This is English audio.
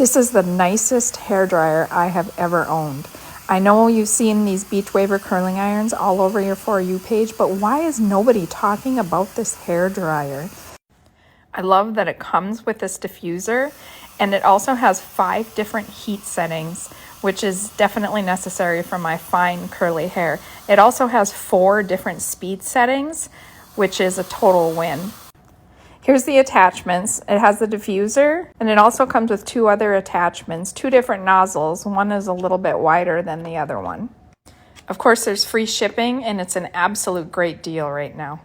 This is the nicest hairdryer I have ever owned. I know you've seen these Beach Waver curling irons all over your For You page, but why is nobody talking about this hairdryer? I love that it comes with this diffuser, and it also has 5 different heat settings, which is definitely necessary for my fine curly hair. It also has 4 different speed settings, which is a total win. Here's the attachments. It has the diffuser, and it also comes with 2 other attachments, 2 different nozzles. One is a little bit wider than the other one. Of course, there's free shipping, and it's an absolute great deal right now.